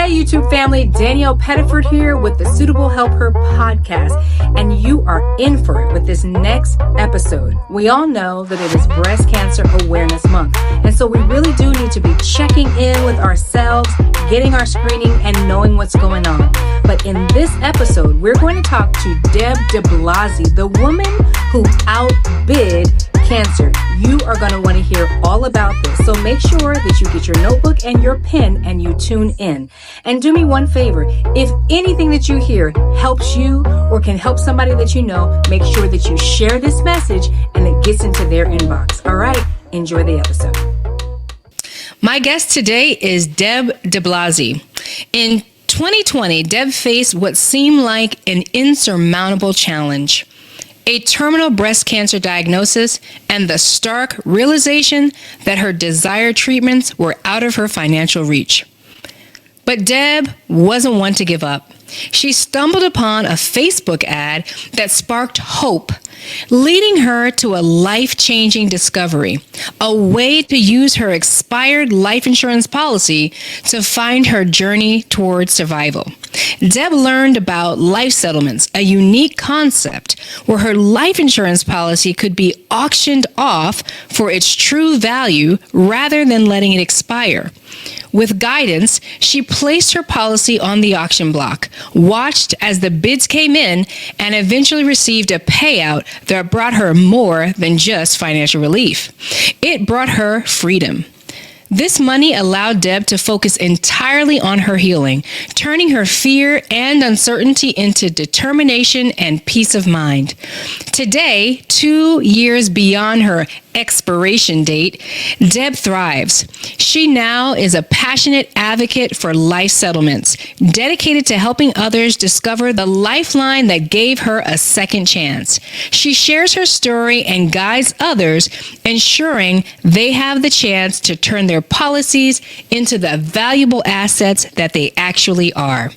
Hey YouTube family, Danielle Pettiford here with the Suitable Help Her podcast, and you are in for it with this next episode. We all know that it is Breast Cancer Awareness Month, and so we really do need to be checking in with ourselves, getting our screening, and knowing what's going on. But in this episode, we're going to talk to Deb Di Blasi, the woman who outbid cancer. You are going to want to hear all about this. So make sure that you get your notebook and your pen and you tune in. And do me one favor. If anything that you hear helps you or can help somebody that you know, make sure that you share this message and it gets into their inbox. All right. Enjoy the episode. My guest today is Deb Di Blasi. In 2020, Deb faced what seemed like an insurmountable challenge: a terminal breast cancer diagnosis and the stark realization that her desired treatments were out of her financial reach. But Deb wasn't one to give up. She stumbled upon a Facebook ad that sparked hope, leading her to a life-changing discovery, a way to use her expired life insurance policy to find her journey towards survival. Deb learned about life settlements, a unique concept where her life insurance policy could be auctioned off for its true value rather than letting it expire. With guidance, she placed her policy on the auction block, watched as the bids came in, and eventually received a payout that brought her more than just financial relief. It brought her freedom. This money allowed Deb to focus entirely on her healing, turning her fear and uncertainty into determination and peace of mind. Today, 2 years beyond her expiration date, Deb thrives. She now is a passionate advocate for life settlements, dedicated to helping others discover the lifeline that gave her a second chance. She shares her story and guides others, ensuring they have the chance to turn their policies into the valuable assets that they actually are.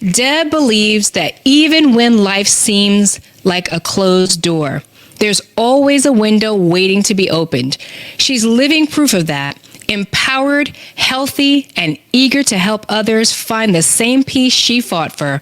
Deb believes that even when life seems like a closed door, there's always a window waiting to be opened. She's living proof of that, empowered, healthy, and eager to help others find the same peace she fought for.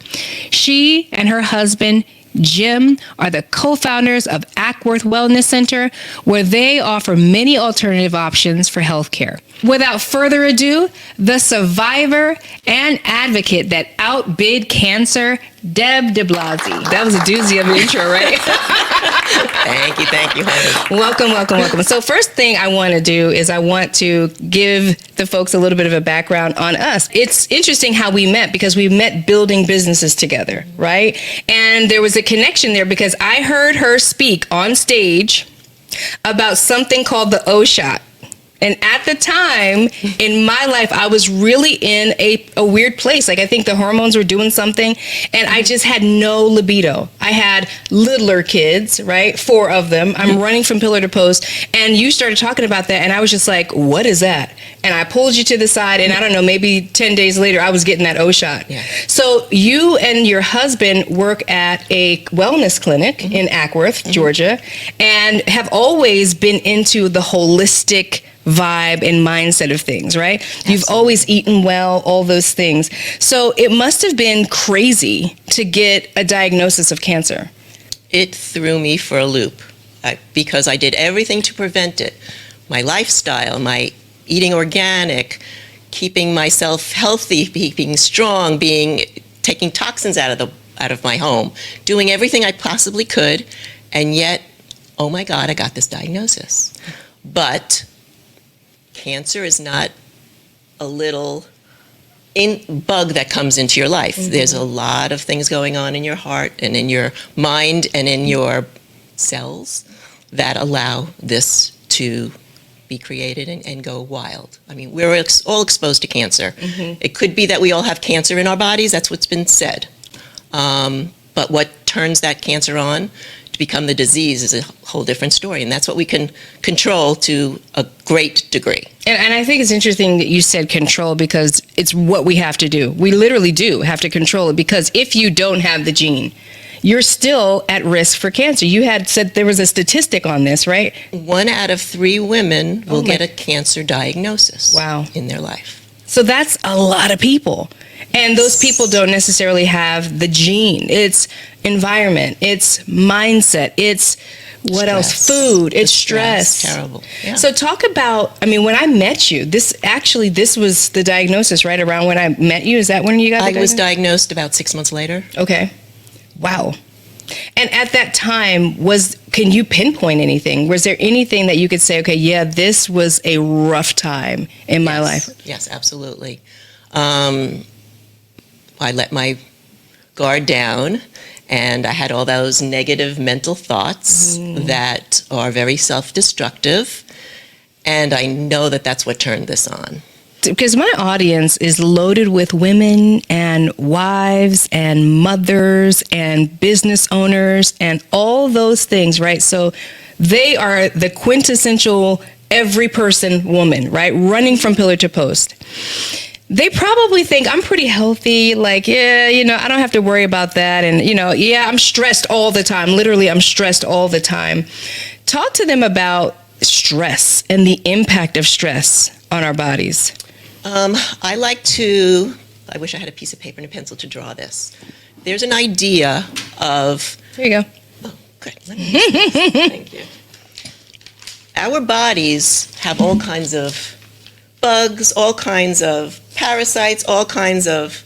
She and her husband, Jim, are the co-founders of Ackworth Wellness Center, where they offer many alternative options for healthcare. Without further ado, the survivor and advocate that outbid cancer, Deb Di Blasi. That was a doozy of an intro, right? Thank you, honey. Welcome. So first thing I want to do is I want to give the folks a little bit of a background on us. It's interesting how we met, because we met building businesses together, right? And there was a connection there because I heard her speak on stage about something called the O shot. And at the time in my life, I was really in a weird place. Like, I think the hormones were doing something, and I just had no libido. I had littler kids, right? 4 of them. I'm running from pillar to post. And you started talking about that, and I was just like, what is that? And I pulled you to the side, and I don't know, maybe 10 days later, I was getting that O shot. Yeah. So you and your husband work at a wellness clinic in Ackworth, Georgia, and have always been into the holistic vibe and mindset of things, right? Absolutely. You've always eaten well, all those things. So it must have been crazy to get a diagnosis of cancer. It threw me for a loop because I did everything to prevent it. My lifestyle, my eating organic, keeping myself healthy, being strong, taking toxins out of my home, doing everything I possibly could, and yet, oh my God, I got this diagnosis. But cancer is not a little bug that comes into your life. Mm-hmm. There's a lot of things going on in your heart and in your mind and in your cells that allow this to be created and go wild. I mean, we're all exposed to cancer. Mm-hmm. It could be that we all have cancer in our bodies. That's what's been said. But what turns that cancer on to become the disease is a whole different story. And that's what we can control to a great degree. And I think it's interesting that you said control, because it's what we have to do. We literally do have to control it, because if you don't have the gene, you're still at risk for cancer. You had said there was a statistic on this, right? 1 out of 3 women will get a cancer diagnosis. Wow. In their life. So that's a lot of people. And those people don't necessarily have the gene. It's environment, it's mindset, it's what else? Food, it's stress. Terrible. Yeah. So talk about, I mean, when I met you, this was the diagnosis right around when I met you. Is that when you got the diagnosis? I was diagnosed about 6 months later. Okay. Wow. And at that time, can you pinpoint anything? Was there anything that you could say, okay, yeah, this was a rough time in my life? Yes, absolutely. I let my guard down, and I had all those negative mental thoughts that are very self-destructive, and I know that that's what turned this on. Because my audience is loaded with women and wives and mothers and business owners and all those things, right? So they are the quintessential every person woman, right? Running from pillar to post. They probably think I'm pretty healthy, like, yeah, I don't have to worry about that. And, yeah, I'm stressed all the time. Literally, I'm stressed all the time. Talk to them about stress and the impact of stress on our bodies. I wish I had a piece of paper and a pencil to draw this. There's an idea of... There you go. Oh, good. Thank you. Our bodies have all kinds of bugs, all kinds of parasites, all kinds of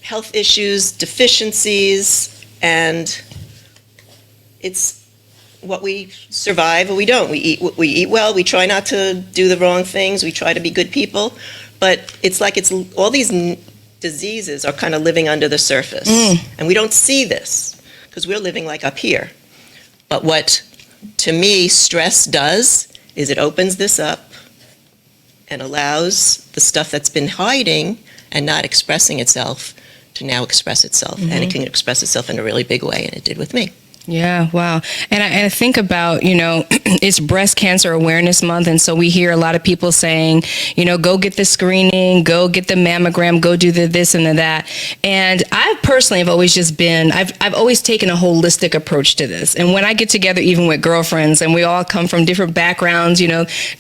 health issues, deficiencies, and it's what we survive or we don't. We eat well, we try not to do the wrong things, we try to be good people, but it's like all these diseases are kind of living under the surface. And we don't see this because we're living like up here. But what, to me, stress does is it opens this up and allows the stuff that's been hiding and not expressing itself to now express itself. And it can express itself in a really big way, and it did with me. Yeah, wow. And I think about, it's Breast Cancer Awareness Month, and so we hear a lot of people saying, go get the screening, go get the mammogram, go do the this and the that. And I personally have always I've always taken a holistic approach to this. And when I get together, even with girlfriends, and we all come from different backgrounds,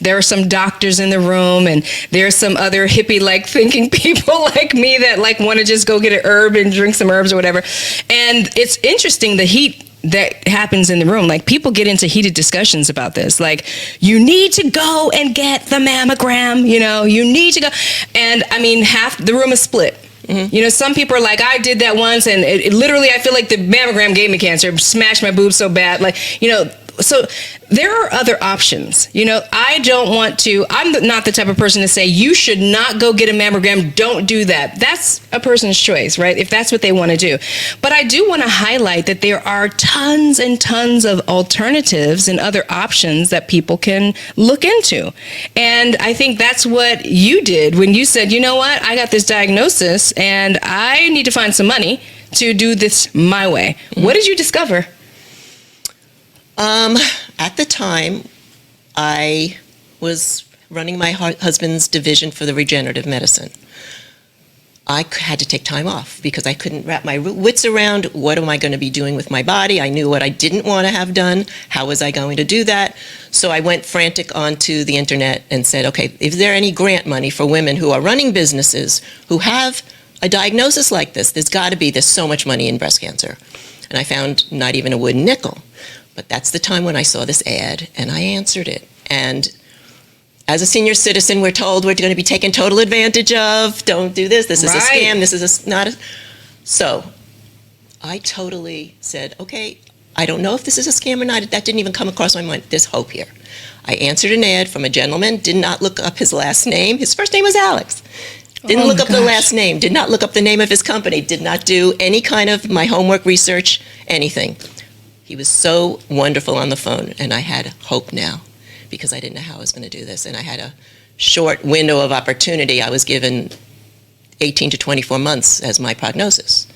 there are some doctors in the room, and there's some other hippie-like thinking people like me that want to just go get an herb and drink some herbs or whatever. And it's interesting, the heat that happens in the room. Like, people get into heated discussions about this. Like, you need to go and get the mammogram, you need to go. And I mean, half the room is split. Some people are like, I did that once, and it literally, I feel like the mammogram gave me cancer, smashed my boobs so bad. So there are other options. I'm not the type of person to say, you should not go get a mammogram, don't do that. That's a person's choice, right? If that's what they want to do. But I do want to highlight that there are tons and tons of alternatives and other options that people can look into. And I think that's what you did when you said, you know what, I got this diagnosis and I need to find some money to do this my way. What did you discover? At the time, I was running my husband's division for the regenerative medicine. I had to take time off because I couldn't wrap my wits around what am I going to be doing with my body. I knew what I didn't want to have done. How was I going to do that? So I went frantic onto the internet and said, okay, is there any grant money for women who are running businesses who have a diagnosis like this? There's so much money in breast cancer. And I found not even a wooden nickel. But that's the time when I saw this ad, and I answered it. And as a senior citizen, we're told we're going to be taken total advantage of. Don't do this. This is a scam. This is not a... So I totally said, okay, I don't know if this is a scam or not. That didn't even come across my mind. There's hope here. I answered an ad from a gentleman, did not look up his last name. His first name was Alex. Didn't look up the last name, did not look up the name of his company, did not do any kind of my homework, research, anything. He was so wonderful on the phone, and I had hope now because I didn't know how I was going to do this. And I had a short window of opportunity. I was given 18 to 24 months as my prognosis.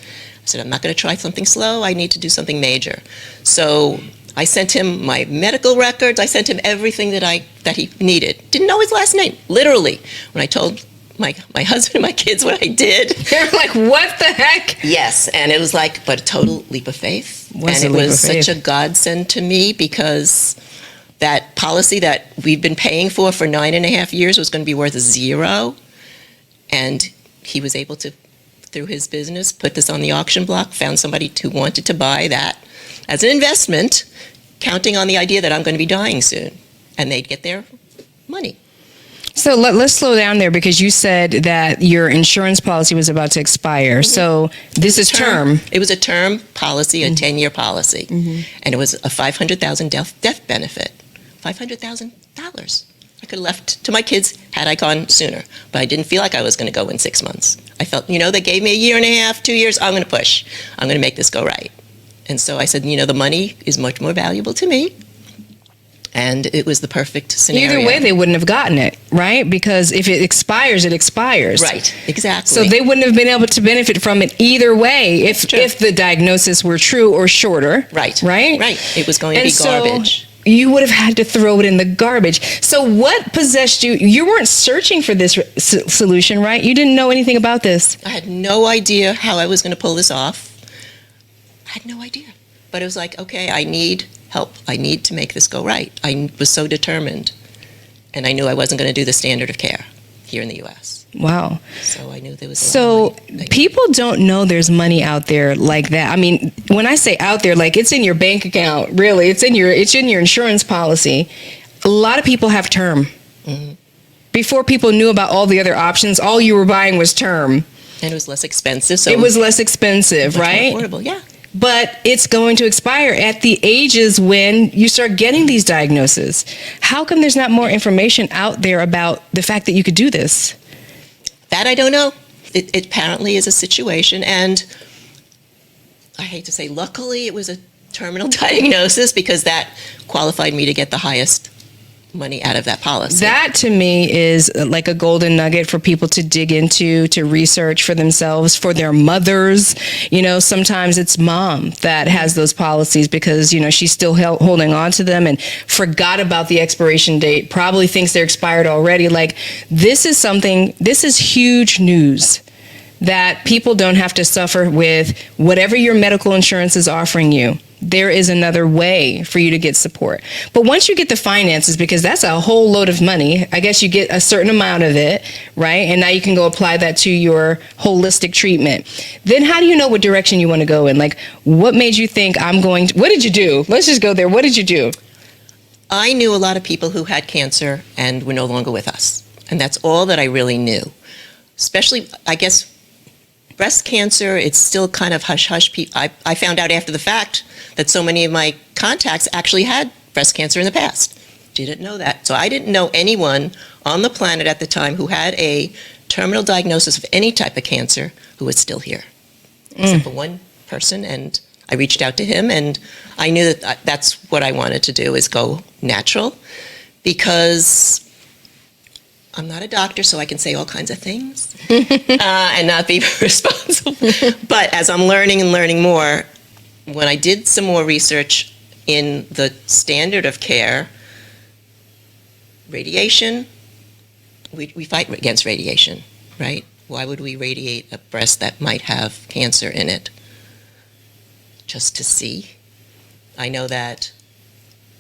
I said, I'm not going to try something slow. I need to do something major. So I sent him my medical records. I sent him everything that he needed. Didn't know his last name, literally. When I told my husband and my kids what I did. They're like, what the heck? Yes, and it was but a total leap of faith. And it was such a godsend to me because that policy that we've been paying for 9.5 years was going to be worth zero. And he was able to, through his business, put this on the auction block, found somebody who wanted to buy that as an investment, counting on the idea that I'm going to be dying soon, and they'd get their money. So let's slow down there, because you said that your insurance policy was about to expire. Mm-hmm. So this is term. It was a term policy, a 10-year policy. And it was a $500,000 death benefit. $500,000. I could have left to my kids had I gone sooner. But I didn't feel like I was going to go in 6 months. I felt, they gave me a year and a half, 2 years. I'm going to push. I'm going to make this go right. And so I said, the money is much more valuable to me. And it was the perfect scenario. Either way, they wouldn't have gotten it, right? Because if it expires, it expires. Right, exactly. So they wouldn't have been able to benefit from it either way if the diagnosis were true or shorter. Right. Right? Right. It was going to be garbage. So you would have had to throw it in the garbage. So what possessed you? You weren't searching for this solution, right? You didn't know anything about this. I had no idea how I was going to pull this off. I had no idea. But it was like, okay, I need help. I need to make this go right. I was so determined. And I knew I wasn't going to do the standard of care here in the U.S. Wow. So I knew there was a lot of money. People don't know there's money out there like that. I mean, when I say out there, like it's in your bank account, really. It's in your insurance policy. A lot of people have term. Mm-hmm. Before people knew about all the other options, all you were buying was term. And it was less expensive. So it was less expensive, right? More affordable, yeah. But it's going to expire at the ages when you start getting these diagnoses. How come there's not more information out there about the fact that you could do this? That I don't know. It apparently is a situation, and I hate to say, luckily it was a terminal diagnosis, because that qualified me to get the highest money out of that policy. That to me is like a golden nugget for people to dig into, to research for themselves, for their mothers. Sometimes it's mom that has those policies because, she's still holding on to them and forgot about the expiration date, probably thinks they're expired already. Like, this is huge news, that people don't have to suffer with whatever your medical insurance is offering you. There is another way for you to get support. But once you get the finances, because that's a whole load of money, I guess you get a certain amount of it, right? And now you can go apply that to your holistic treatment. Then how do you know what direction you want to go in? Like, what made you think what did you do? Let's just go there. What did you do? I knew a lot of people who had cancer and were no longer with us. And that's all that I really knew. Especially, I guess, breast cancer, it's still kind of hush-hush. I found out after the fact that so many of my contacts actually had breast cancer in the past. Didn't know that. So I didn't know anyone on the planet at the time who had a terminal diagnosis of any type of cancer who was still here. Except for one person, and I reached out to him, and I knew that that's what I wanted to do, is go natural, because I'm not a doctor, so I can say all kinds of things and not be responsible. But as I'm learning and learning more, when I did some more research in the standard of care, radiation, we fight against radiation, right? Why would we radiate a breast that might have cancer in it? Just to see. I know that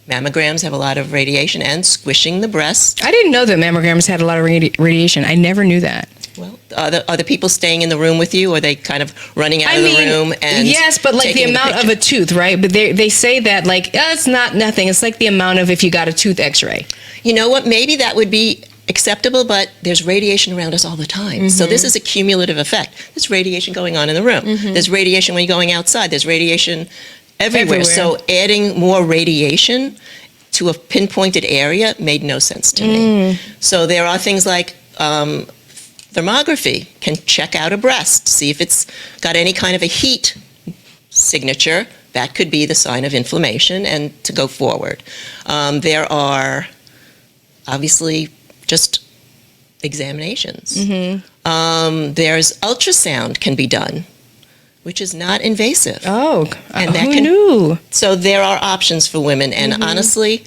mammograms have a lot of radiation and squishing the breast. I didn't know that mammograms had a lot of radiation. I never knew that. Well, are the people staying in the room with you, or are they kind of running out of the room? And yes, but like the amount of a tooth, right? But they say that it's not nothing. It's like the amount of if you got a tooth X-ray. You know what? Maybe that would be acceptable, but there's radiation around us all the time. Mm-hmm. So this is a cumulative effect. There's radiation going on in the room. Mm-hmm. There's radiation when you're going outside. There's radiation everywhere. So adding more radiation to a pinpointed area made no sense to me. So there are things like thermography can check out a breast, see if it's got any kind of a heat signature. That could be the sign of inflammation, and to go forward. There are obviously just examinations. Mm-hmm. There's ultrasound can be done, which is not invasive. Oh, and who knew? So there are options for women, and honestly,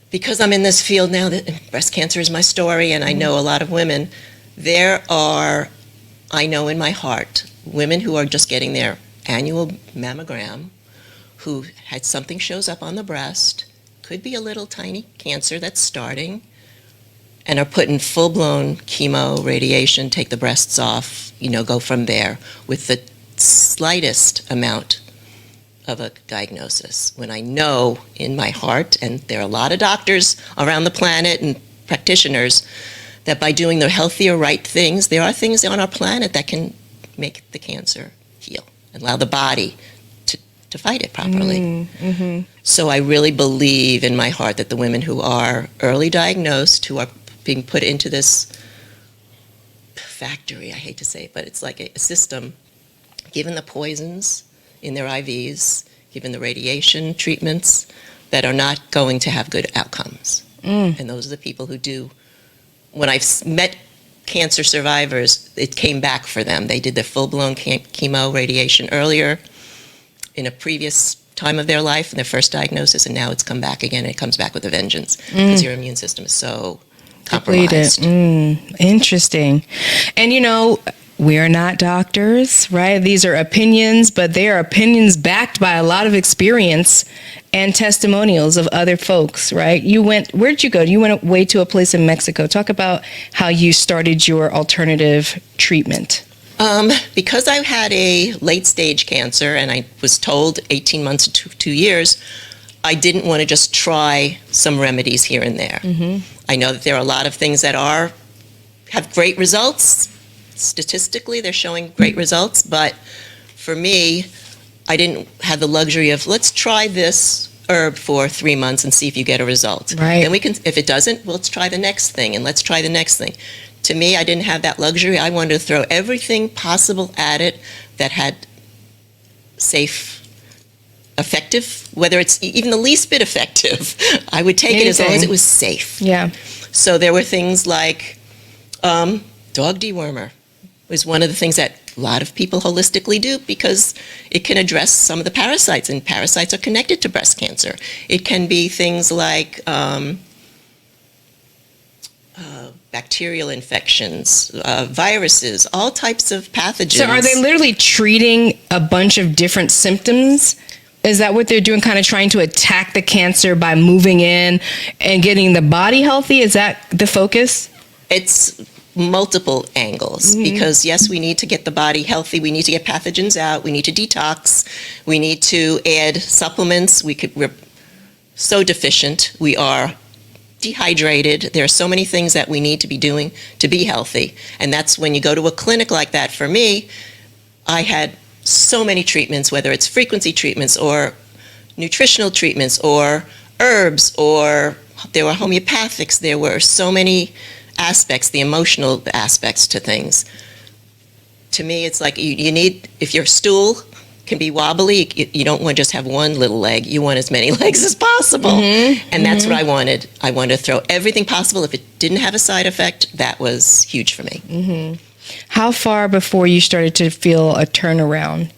because I'm in this field now, that breast cancer is my story, and I know a lot of women. I know in my heart, women who are just getting their annual mammogram, who had something shows up on the breast, could be a little tiny cancer that's starting, and are put in full-blown chemo, radiation, take the breasts off, go from there with the slightest amount of a diagnosis. When I know in my heart, and there are a lot of doctors around the planet and practitioners, that by doing the healthier, right things, there are things on our planet that can make the cancer heal and allow the body to fight it properly. So I really believe in my heart that the women who are early diagnosed, who are being put into this factory, I hate to say it, but it's like a system, given the poisons in their IVs, given the radiation treatments, that are not going to have good outcomes. And those are the people who do. When I've met cancer survivors, it came back for them. They did the full-blown chemo, radiation earlier in a previous time of their life, in their first diagnosis, and now it's come back again, and it comes back with a vengeance because your immune system is so compromised. Interesting. And we are not doctors, right? These are opinions, but they are opinions backed by a lot of experience and testimonials of other folks, right? Where'd you go? You went away to a place in Mexico. Talk about how you started your alternative treatment. Because I had a late-stage cancer, and I was told 18 months to 2 years, I didn't want to just try some remedies here and there. I know that there are a lot of things that have great results. Statistically, they're showing great results, but for me, I didn't have the luxury of, let's try this herb for 3 months and see if you get a result. Right. Then if it doesn't, well, let's try the next thing, and let's try the next thing. To me, I didn't have that luxury. I wanted to throw everything possible at it that had safe, effective, whether it's even the least bit effective. I would take it as long as it was safe. Yeah. So there were things like dog dewormer was one of the things that a lot of people holistically do because it can address some of the parasites, and parasites are connected to breast cancer. It can be things like bacterial infections, viruses, all types of pathogens. So are they literally treating a bunch of different symptoms? Is that what they're doing, kind of trying to attack the cancer by moving in and getting the body healthy? Is that the focus? It's multiple angles because, yes, we need to get the body healthy. We need to get pathogens out. We need to detox. We need to add supplements. We're so deficient. We are dehydrated. There are so many things that we need to be doing to be healthy. And that's when you go to a clinic like that. For me, I had so many treatments, whether it's frequency treatments or nutritional treatments or herbs, or there were homeopathics. There were so many aspects, the emotional aspects to things. To me, it's like you need, if your stool can be wobbly, you don't want to just have one little leg. You want as many legs as possible. And that's what I wanted. I wanted to throw everything possible. If it didn't have a side effect, that was huge for me. How far before you started to feel a turnaround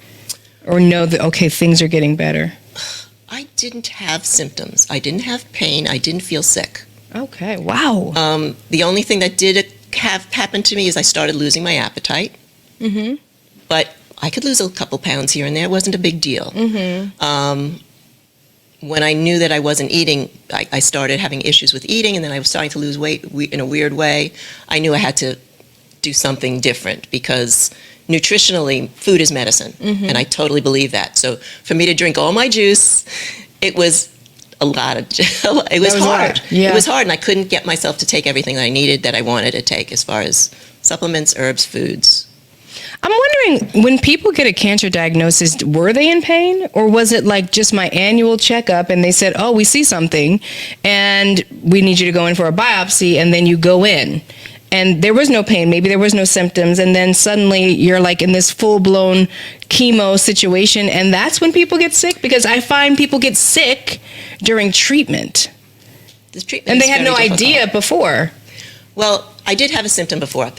or know that, okay, things are getting better? I didn't have symptoms. I didn't have pain. I didn't feel sick. Okay, wow. The only thing that did have happen to me is I started losing my appetite. But I could lose a couple pounds here and there. It wasn't a big deal. When I knew that I wasn't eating, I started having issues with eating, and then I was starting to lose weight in a weird way. I knew I had to do something different because nutritionally, food is medicine, and I totally believe that. So for me to drink all my juice, it was a lot of, it was hard. Yeah. It was hard, and I couldn't get myself to take everything that I needed, that I wanted to take, as far as supplements, herbs, foods. I'm wondering, when people get a cancer diagnosis, were they in pain? Or was it like just my annual checkup and they said, oh, we see something and we need you to go in for a biopsy, and then you go in? And there was no pain, maybe there was no symptoms, and then suddenly you're like in this full-blown chemo situation, and that's when people get sick? Because I find people get sick during treatment. This treatment And they is had no very difficult. idea before. Well, I did have a symptom before.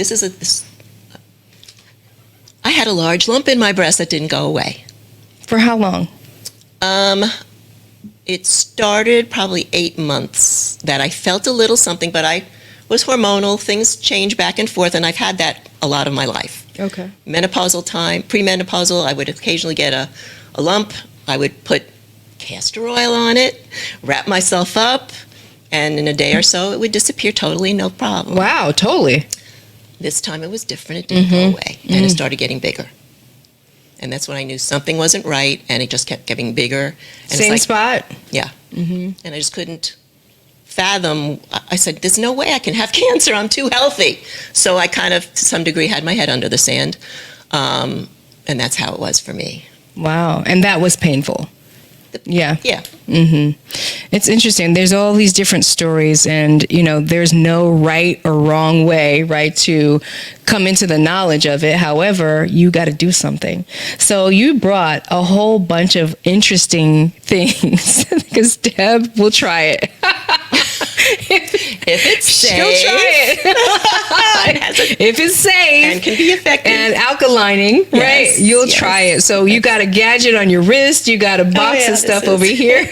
I had a large lump in my breast that didn't go away. For how long? It started probably 8 months that I felt a little something, but I was hormonal. Things change back and forth, and I've had that a lot of my life. Okay. Menopausal time, premenopausal, I would occasionally get a lump. I would put castor oil on it, wrap myself up, and in a day or so, it would disappear totally, no problem. Wow, totally. This time it was different. It didn't go away, and it started getting bigger. And that's when I knew something wasn't right, and it just kept getting bigger. And Same spot? Yeah. And I just couldn't fathom. I said, there's no way I can have cancer. I'm too healthy. So I kind of, to some degree, had my head under the sand. And that's how it was for me. Wow. And that was painful. Yeah. Yeah. It's interesting. There's all these different stories, and there's no right or wrong way, right, to come into the knowledge of it. However, you got to do something. So you brought a whole bunch of interesting things because Deb will try it. If it's safe. She'll try it. If it's safe. And can be effective. And alkalining, right? You'll try it. So you got a gadget on your wrist. You got a box of stuff over here.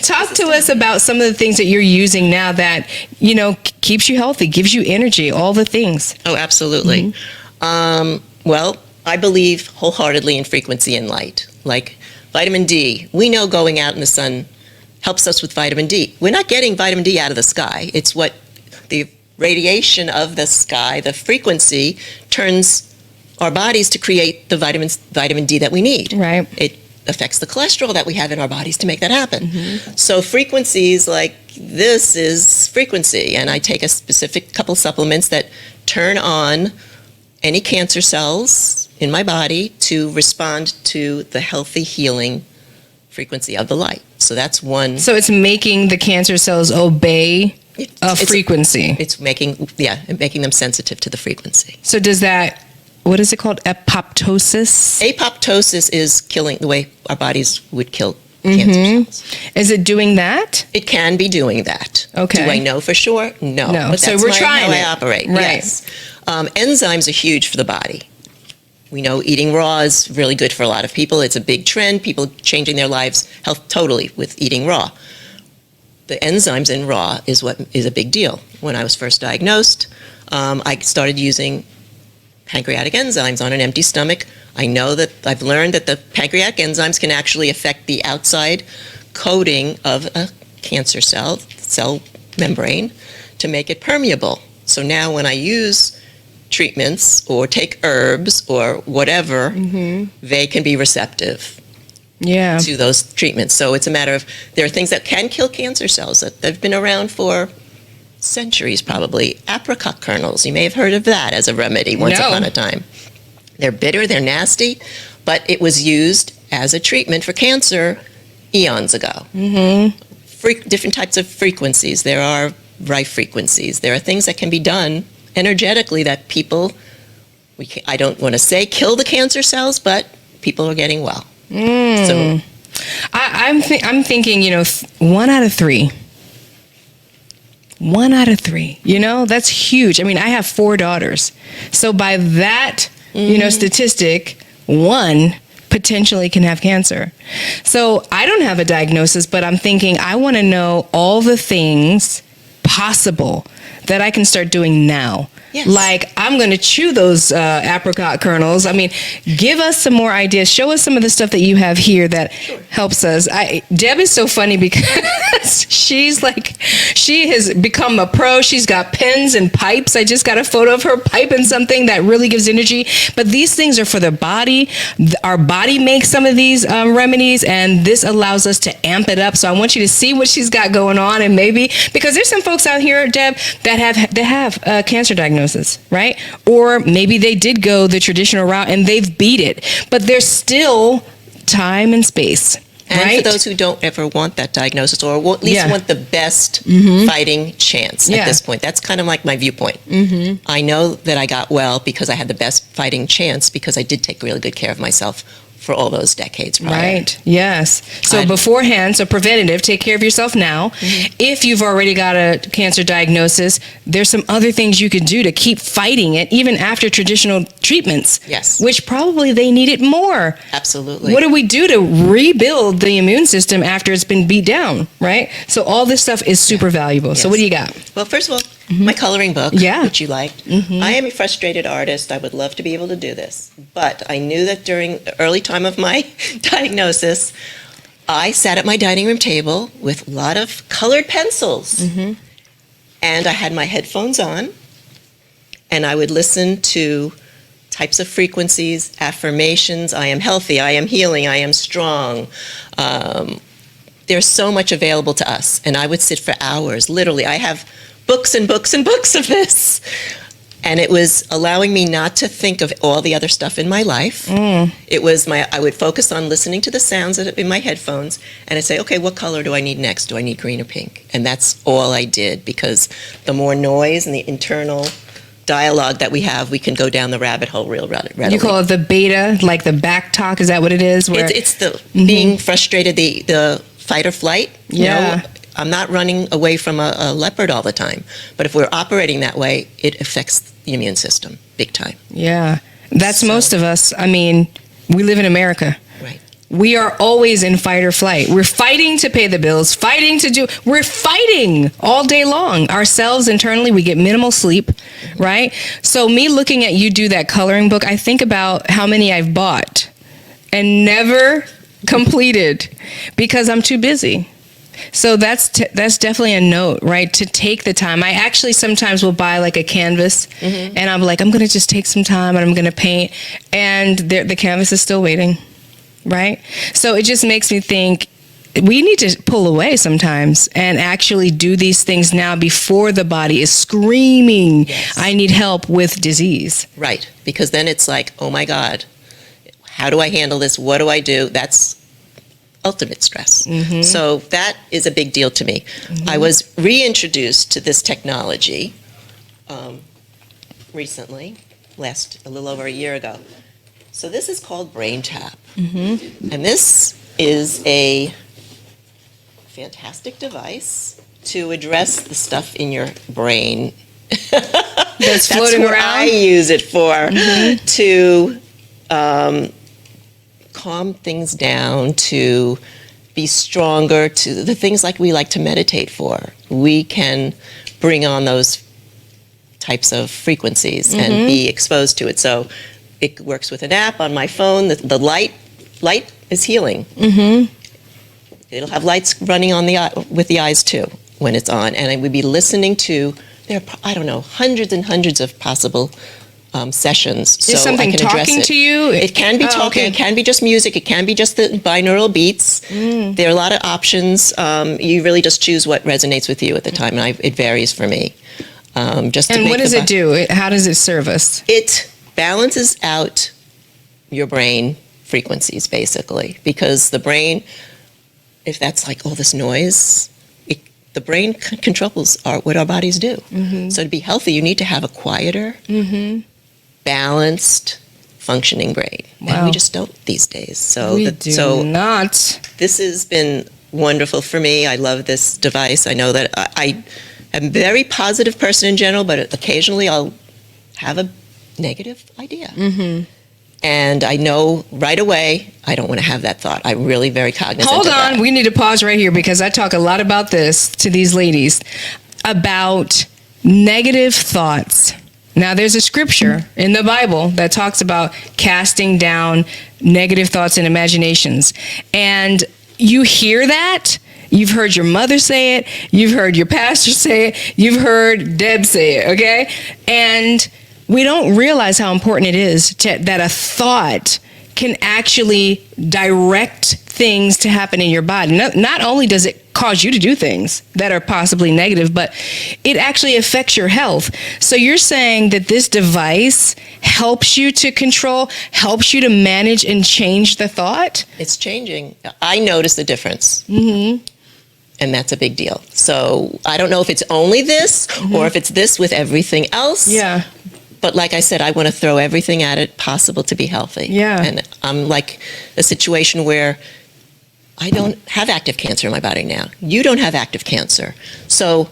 Talk to us about some of the things that you're using now that, keeps you healthy, gives you energy, all the things. Oh, absolutely. Well, I believe wholeheartedly in frequency and light. Like vitamin D, we know going out in the sun helps us with vitamin D. We're not getting vitamin D out of the sky. It's what the radiation of the sky, the frequency, turns our bodies to create the vitamin D that we need. Right. It affects the cholesterol that we have in our bodies to make that happen. So frequencies like this is frequency, and I take a specific couple supplements that turn on any cancer cells in my body to respond to the healthy healing frequency of the light. So that's one. So it's making the cancer cells obey a frequency. It's making them sensitive to the frequency. So does that, what is it called? Apoptosis? Apoptosis is killing the way our bodies would kill cancer cells. Is it doing that? It can be doing that. Okay. Do I know for sure? No. But So that's we're trying how it. I operate. Right. Yes. Enzymes are huge for the body. We know eating raw is really good for a lot of people. It's a big trend. People changing their lives health totally with eating raw. The enzymes in raw is what is a big deal. When I was first diagnosed, I started using pancreatic enzymes on an empty stomach. I know that I've learned that the pancreatic enzymes can actually affect the outside coating of a cancer cell membrane to make it permeable. So now when I use treatments or take herbs or whatever, they can be receptive to those treatments. So it's a matter of, there are things that can kill cancer cells that have been around for centuries probably. Apricot kernels, you may have heard of that as a remedy once upon a time. They're bitter, they're nasty, but it was used as a treatment for cancer eons ago. Different types of frequencies. There are rife frequencies. There are things that can be done energetically that people, I don't want to say kill the cancer cells, but people are getting well. So I'm thinking, 1 out of 3. 1 out of 3, that's huge. I mean, I have 4 daughters. So by that, statistic, 1 potentially can have cancer. So I don't have a diagnosis, but I'm thinking I want to know all the things possible that I can start doing now. Yes. Like, I'm going to chew those apricot kernels. I mean, give us some more ideas. Show us some of the stuff that you have here that helps us. Deb is so funny because she has become a pro. She's got pens and pipes. I just got a photo of her piping something that really gives energy. But these things are for the body. Our body makes some of these remedies, and this allows us to amp it up. So I want you to see what she's got going on, and maybe, because there's some folks out here, Deb, that have a cancer diagnosis. Right? Or maybe they did go the traditional route and they've beat it, but there's still time and space. And right? for those who don't ever want that diagnosis, or at least want the best fighting chance at this point, that's kind of like my viewpoint. I know that I got well because I had the best fighting chance because I did take really good care of myself for all those decades prior. Right, yes. So beforehand, so preventative, take care of yourself now. If you've already got a cancer diagnosis, there's some other things you can do to keep fighting it, even after traditional treatments. Yes. Which probably they need it more. Absolutely. What do we do to rebuild the immune system after it's been beat down, right? So all this stuff is super valuable. Yes. So what do you got? Well, first of all, my coloring book, which you liked. I am a frustrated artist. I would love to be able to do this. But I knew that during the early time of my diagnosis, I sat at my dining room table with a lot of colored pencils. And I had my headphones on, and I would listen to types of frequencies, affirmations. I am healthy, I am healing, I am strong. There's so much available to us. And I would sit for hours, literally. I have books and books and books of this. And it was allowing me not to think of all the other stuff in my life. It was I would focus on listening to the sounds in my headphones, and I'd say, okay, what color do I need next? Do I need green or pink? And that's all I did, because the more noise and the internal dialogue that we have, we can go down the rabbit hole real readily. You call it the beta, like the back talk, is that what it is? Where It's the being frustrated, the fight or flight. You know, I'm not running away from a leopard all the time. But if we're operating that way, it affects the immune system big time. Yeah. That's most of us. I mean, we live in America. Right. We are always in fight or flight. We're fighting to pay the bills, we're fighting all day long. Ourselves internally, we get minimal sleep, right? So me looking at you do that coloring book, I think about how many I've bought and never completed because I'm too busy. So that's definitely a note, right? To take the time. I actually sometimes will buy like a canvas, and I'm like, I'm going to just take some time and I'm going to paint, and the canvas is still waiting, right? So it just makes me think we need to pull away sometimes and actually do these things now before the body is screaming, I need help with disease. Right, because then it's like, oh my God, how do I handle this? What do I do? That's ultimate stress. So that is a big deal to me. I was reintroduced to this technology recently, a little over a year ago. So this is called Brain Tap. And this is a fantastic device to address the stuff in your brain. That's floating what around? I use it for, to calm things down, to be stronger, to the things like we like to meditate for. We can bring on those types of frequencies and be exposed to it. So it works with an app on my phone. The light is healing. It'll have lights running on with the eyes too when it's on, and I would be listening to, there are, I don't know, hundreds and hundreds of possible sessions. So Is something I can address talking it. to you? It can be talking, okay. It can be just music, it can be just the binaural beats. There are a lot of options. You really just choose what resonates with you at the time, and it varies for me. Just to And make what does it do? How does it serve us? It balances out your brain frequencies, basically, because the brain, if that's like all this noise, the brain controls what our bodies do. So to be healthy, you need to have a quieter, balanced, functioning brain. Wow. And we just don't these days. So We do not. this has been wonderful for me. I love this device. I know that I am a very positive person in general, but occasionally I'll have a negative idea. And I know right away I don't want to have that thought. I'm really very cognizant Hold of on, that. we need to pause right here because I talk a lot about this to these ladies, about negative thoughts. Now, there's a scripture in the Bible that talks about casting down negative thoughts and imaginations. And you hear that. You've heard your mother say it. You've heard your pastor say it. You've heard Deb say it, okay? And we don't realize how important it is that a thought can actually direct things to happen in your body. Not only does it cause you to do things that are possibly negative, but it actually affects your health. So you're saying that this device helps you to control, helps you to manage and change the thought? It's changing. I notice the difference. And that's a big deal. So I don't know if it's only this or if it's this with everything else. Yeah. But like I said, I want to throw everything at it possible to be healthy. Yeah. And I'm like a situation where I don't have active cancer in my body now. You don't have active cancer. So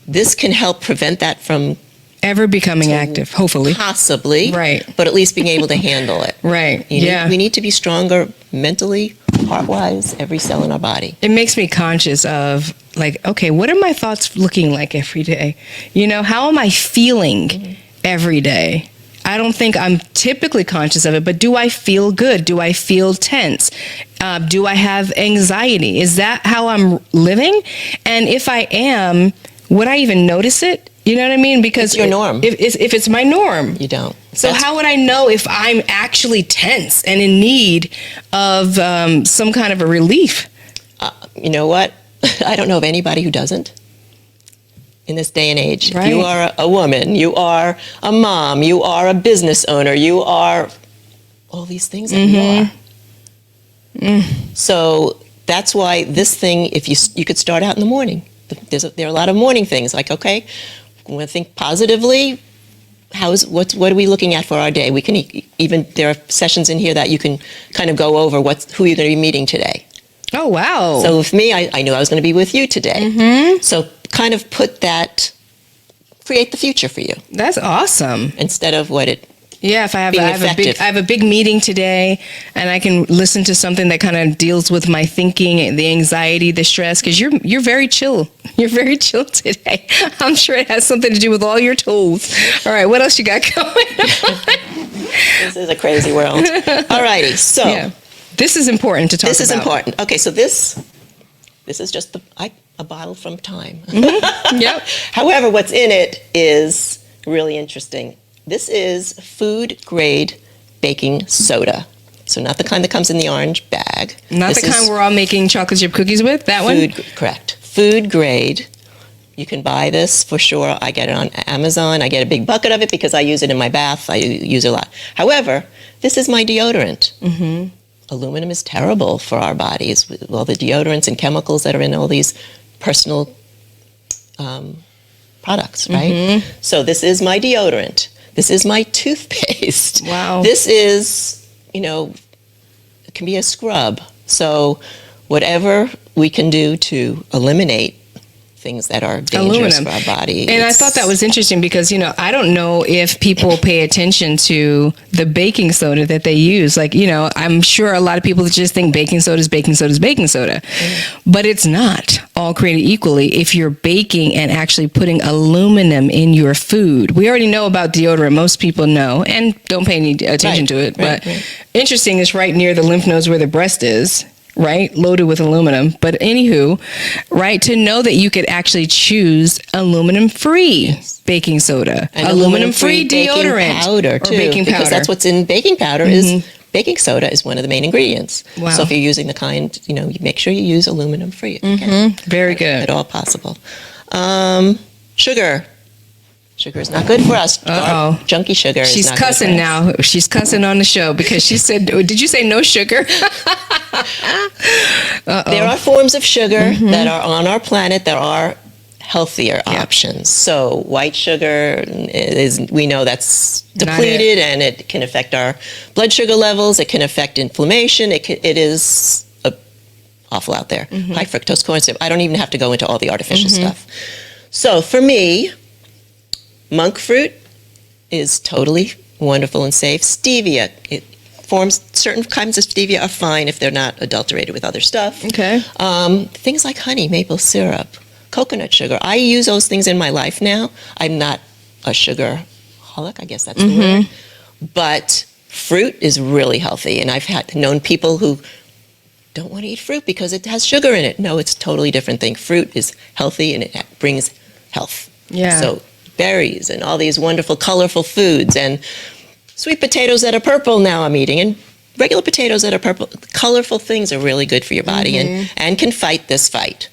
this can help prevent that from Ever becoming active, hopefully. possibly, Right. but at least being able to handle it. Right. We need to be stronger mentally, heart-wise, every cell in our body. It makes me conscious of, like, okay, what are my thoughts looking like every day? You know, how am I feeling every day? I don't think I'm typically conscious of it, but do I feel good? Do I feel tense? Do I have anxiety? Is that how I'm living? And if I am, would I even notice it? You know what I mean? Because it's your norm. If it's my norm, you don't. So how would I know if I'm actually tense and in need of some kind of a relief? You know what? I don't know of anybody who doesn't. In this day and age, right. You are a woman, you are a mom, you are a business owner, you are all these things that you are. So that's why this thing, if you could start out in the morning. There are a lot of morning things, like, okay, we want to think positively. What are we looking at for our day? We can even, there are sessions in here that you can kind of go over who you're going to be meeting today. Oh, wow. So with me, I knew I was going to be with you today. So kind of create the future for you. That's awesome. Instead of what it if I have a big meeting today, and I can listen to something that kind of deals with my thinking, the anxiety, the stress, because you're very chill. You're very chill today. I'm sure it has something to do with all your tools. All right, what else you got going on? This is a crazy world. All righty, so this is important to talk about. This is important. Okay, so this is just a bottle from Time. Yep. However, what's in it is really interesting. This is food grade baking soda. So not the kind that comes in the orange bag. Not the kind we're all making chocolate chip cookies with, that one? Correct. Food grade. You can buy this for sure. I get it on Amazon. I get a big bucket of it because I use it in my bath. I use it a lot. However, this is my deodorant. Aluminum is terrible for our bodies with all the deodorants and chemicals that are in all these personal products, right? So this is my deodorant. This is my toothpaste. Wow. This is, it can be a scrub. So whatever we can do to eliminate things that are dangerous for our body. And I thought that was interesting because, I don't know if people pay attention to the baking soda that they use. Like, I'm sure a lot of people just think baking soda is baking soda is baking soda. But it's not all created equally if you're baking and actually putting aluminum in your food. We already know about deodorant. Most people know and don't pay any attention to it. But interesting, it's right near the lymph nodes where the breast is. Right? Loaded with aluminum. But anywho, right? To know that you could actually choose aluminum-free baking soda. And aluminum-free deodorant. Baking powder, too. Or baking powder. Because that's what's in baking powder is baking soda is one of the main ingredients. Wow. So if you're using the kind, you make sure you use aluminum-free. Very good. At all possible. Sugar. Sugar is not good for us. Junky sugar She's is not cussing good for us. now. She's cussing on the show because she said, did you say no sugar? There are forms of sugar that are on our planet that are healthier options. So white sugar we know that's depleted and it can affect our blood sugar levels. It can affect inflammation. It is awful out there. High fructose corn syrup. I don't even have to go into all the artificial stuff. So for me, monk fruit is totally wonderful and safe. Stevia, certain kinds of stevia are fine if they're not adulterated with other stuff. Okay. Things like honey, maple syrup, coconut sugar. I use those things in my life now. I'm not a sugarholic, I guess that's the word. But fruit is really healthy. And I've known people who don't want to eat fruit because it has sugar in it. No, it's a totally different thing. Fruit is healthy and it brings health. Yeah. So berries and all these wonderful, colorful foods and sweet potatoes that are purple now I'm eating and regular potatoes that are purple. Colorful things are really good for your body and can fight this fight.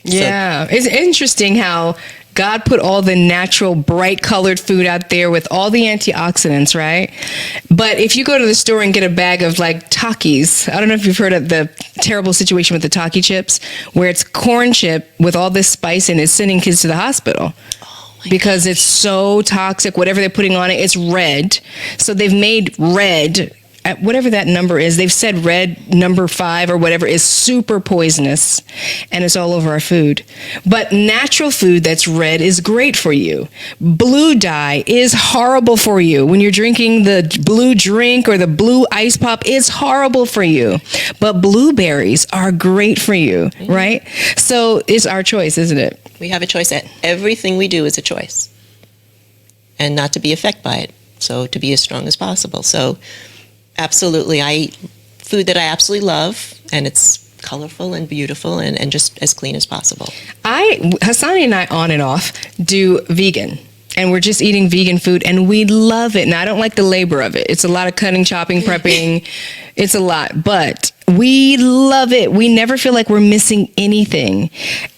Yeah. So, it's interesting how God put all the natural, bright colored food out there with all the antioxidants, right? But if you go to the store and get a bag of like Takis, I don't know if you've heard of the terrible situation with the Taki chips, where it's corn chip with all this spice and it's sending kids to the hospital. Because it's so toxic, whatever they're putting on it, it's red. So they've made red, at whatever that number is, they've said red number 5 or whatever is super poisonous, and it's all over our food. But natural food that's red is great for you. Blue dye is horrible for you. When you're drinking the blue drink or the blue ice pop, it's horrible for you. But blueberries are great for you, right? So it's our choice, isn't it? We have a choice. Everything we do is a choice. And not to be affected by it. So to be as strong as possible. So absolutely, I eat food that I absolutely love, and it's colorful and beautiful and just as clean as possible. Hassani and I on and off do vegan. And we're just eating vegan food, and we love it. Now, I don't like the labor of it. It's a lot of cutting, chopping, prepping. It's a lot, but we love it. We never feel like we're missing anything.